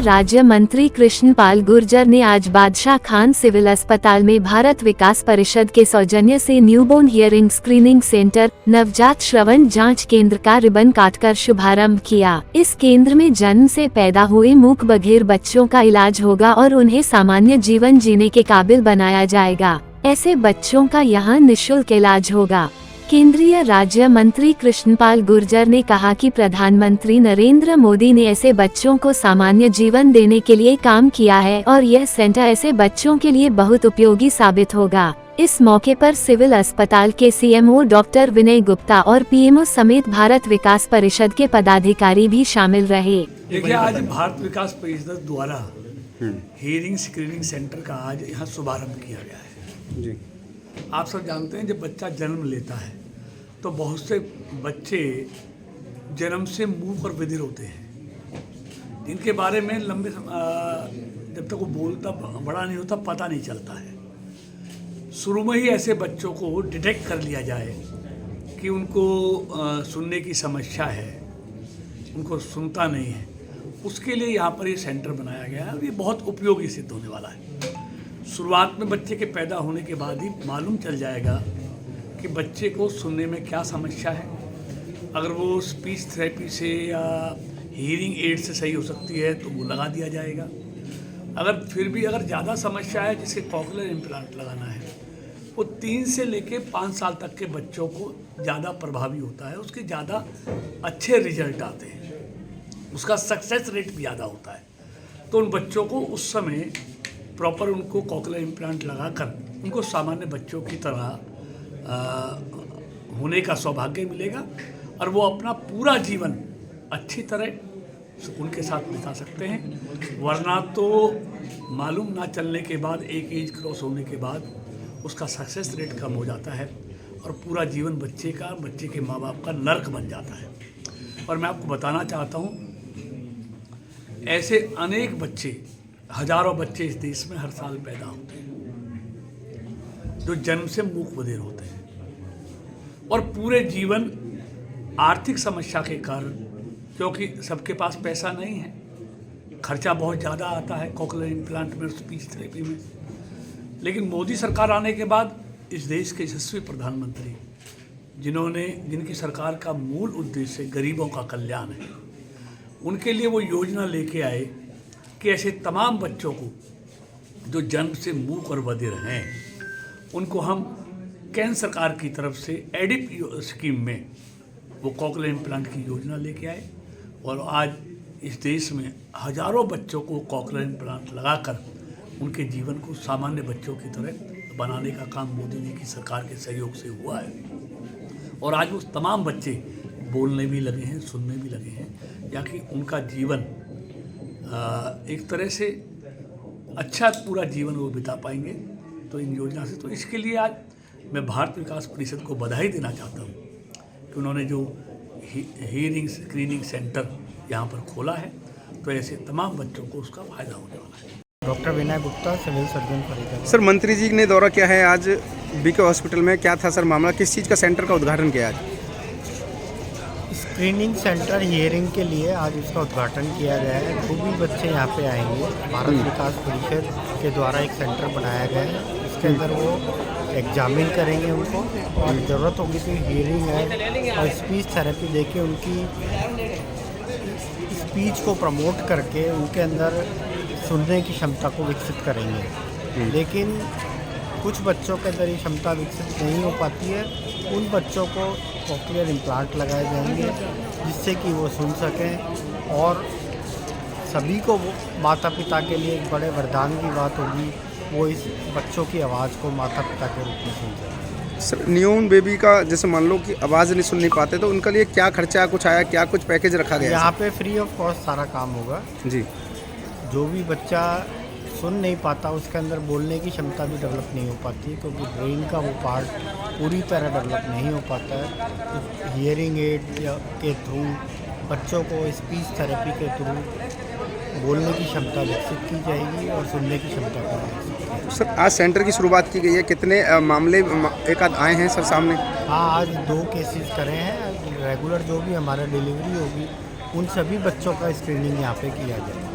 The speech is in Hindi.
राज्य मंत्री कृष्णपाल गुर्जर ने आज बादशाह खान सिविल अस्पताल में भारत विकास परिषद के सौजन्य से न्यूबोर्न हियरिंग स्क्रीनिंग सेंटर नवजात श्रवण जांच केंद्र का रिबन काटकर शुभारंभ किया। इस केंद्र में जन्म से पैदा हुए मूक बधिर बच्चों का इलाज होगा और उन्हें सामान्य जीवन जीने के काबिल बनाया जाएगा। ऐसे बच्चों का यहाँ निःशुल्क इलाज होगा। केंद्रीय राज्य मंत्री कृष्णपाल गुर्जर ने कहा कि प्रधानमंत्री नरेंद्र मोदी ने ऐसे बच्चों को सामान्य जीवन देने के लिए काम किया है और यह सेंटर ऐसे बच्चों के लिए बहुत उपयोगी साबित होगा। इस मौके पर सिविल अस्पताल के सीएमओ डॉक्टर विनय गुप्ता और पीएमओ समेत भारत विकास परिषद के पदाधिकारी भी शामिल रहे। देखिए, आज भारत विकास परिषद द्वारा हियरिंग स्क्रीनिंग सेंटर का आज यहाँ शुभारंभ किया गया है। जी, आप सब जानते हैं जब बच्चा जन्म लेता है तो बहुत से बच्चे जन्म से मूक और बधिर होते हैं, जिनके बारे में लंबे जब तक वो बोलता बड़ा नहीं होता पता नहीं चलता है। शुरू में ही ऐसे बच्चों को डिटेक्ट कर लिया जाए कि उनको सुनने की समस्या है, उनको सुनता नहीं है, उसके लिए यहाँ पर ये सेंटर बनाया गया है और ये बहुत उपयोगी सिद्ध होने वाला है। शुरुआत में बच्चे के पैदा होने के बाद ही मालूम चल जाएगा कि बच्चे को सुनने में क्या समस्या है। अगर वो स्पीच थेरेपी से या हियरिंग एड से सही हो सकती है तो वो लगा दिया जाएगा। अगर फिर भी अगर ज़्यादा समस्या है जिसे कॉकलियर इम्प्लांट लगाना है, वो 3 से लेके 5 साल तक के बच्चों को ज़्यादा प्रभावी होता है, उसके ज़्यादा अच्छे रिजल्ट आते हैं, उसका सक्सेस रेट भी ज़्यादा होता है। तो उन बच्चों को उस समय प्रॉपर उनको कॉकलियर इम्प्लांट लगाकर उनको सामान्य बच्चों की तरह होने का सौभाग्य मिलेगा और वो अपना पूरा जीवन अच्छी तरह सुकून के साथ बिता सकते हैं। वरना तो मालूम ना चलने के बाद एक एज क्रॉस होने के बाद उसका सक्सेस रेट कम हो जाता है और पूरा जीवन बच्चे के माँ बाप का नर्क बन जाता है। और मैं आपको बताना चाहता हूँ, ऐसे अनेक बच्चे, हजारों बच्चे इस देश में हर साल पैदा होते हैं जो जन्म से मूक बधिर होते हैं और पूरे जीवन आर्थिक समस्या के कारण, क्योंकि सबके पास पैसा नहीं है, खर्चा बहुत ज़्यादा आता है कॉकलियर इम्प्लांट में, स्पीच थेरेपी में। लेकिन मोदी सरकार आने के बाद इस देश के यशस्वी प्रधानमंत्री जिनकी सरकार का मूल उद्देश्य गरीबों का कल्याण है, उनके लिए वो योजना लेके आए कि ऐसे तमाम बच्चों को जो जन्म से मूक और बधिर हैं उनको हम केंद्र सरकार की तरफ से एडिप स्कीम में वो कॉकलियर इम्प्लांट की योजना लेके आए और आज इस देश में हजारों बच्चों को कॉकलियर इम्प्लांट लगाकर उनके जीवन को सामान्य बच्चों की तरह बनाने का काम मोदी जी की सरकार के सहयोग से हुआ है। और आज वो तमाम बच्चे बोलने भी लगे हैं, सुनने भी लगे हैं, या कि उनका जीवन एक तरह से अच्छा पूरा जीवन वो बिता पाएंगे तो इन योजना से। तो इसके लिए आज मैं भारत विकास परिषद को बधाई देना चाहता हूँ कि उन्होंने जो हियरिंग स्क्रीनिंग सेंटर यहाँ पर खोला है, तो ऐसे तमाम बच्चों को उसका फायदा होने वाला है। Doctor Vinay Gupta, civil surgeon Faridabad. Sir, मंत्री जी ने दौरा किया है आज बीके हॉस्पिटल में, क्या था सर मामला, किस चीज़ का सेंटर का उद्घाटन किया आज? स्क्रीनिंग सेंटर हियरिंग के लिए आज इसका उद्घाटन किया गया है। जो भी बच्चे यहाँ पे आएंगे, भारत विकास परिषद के द्वारा एक सेंटर बनाया गया है, इसके अंदर वो एग्जामिन करेंगे उनको, और ज़रूरत होगी तो हियरिंग है और स्पीच थेरेपी देके उनकी स्पीच को प्रमोट करके उनके अंदर सुनने की क्षमता को विकसित करेंगे। लेकिन कुछ बच्चों के अंदर ये क्षमता विकसित नहीं हो पाती है, उन बच्चों को कॉकलियर इम्प्लांट लगाए जाएंगे जिससे कि वो सुन सकें। और सभी को माता पिता के लिए एक बड़े वरदान की बात होगी, वो इस बच्चों की आवाज़ को माता पिता के रूप में सुन सकें। सर, न्यूबॉर्न बेबी का जैसे मान लो कि आवाज़ नहीं सुन नहीं पाते तो उनके लिए क्या खर्चा कुछ आया, क्या कुछ पैकेज रखा गया? यहाँ पे फ्री ऑफ कॉस्ट सारा काम होगा जी। जो भी बच्चा सुन नहीं पाता उसके अंदर बोलने की क्षमता भी डेवलप नहीं हो पाती, क्योंकि ब्रेन का वो पार्ट पूरी तरह डेवलप नहीं हो पाता है। तो हियरिंग एड के थ्रू बच्चों को स्पीच थेरेपी के थ्रू बोलने की क्षमता विकसित की जाएगी और सुनने की क्षमता को विकसित की जाएगी। सर, आज सेंटर की शुरुआत की गई है, कितने मामले एक आध आए हैं सर सामने? हाँ, आज 2 केसेस करे हैं। रेगुलर जो भी हमारा डिलीवरी होगी उन सभी बच्चों का स्क्रीनिंग यहाँ पे किया जाएगा।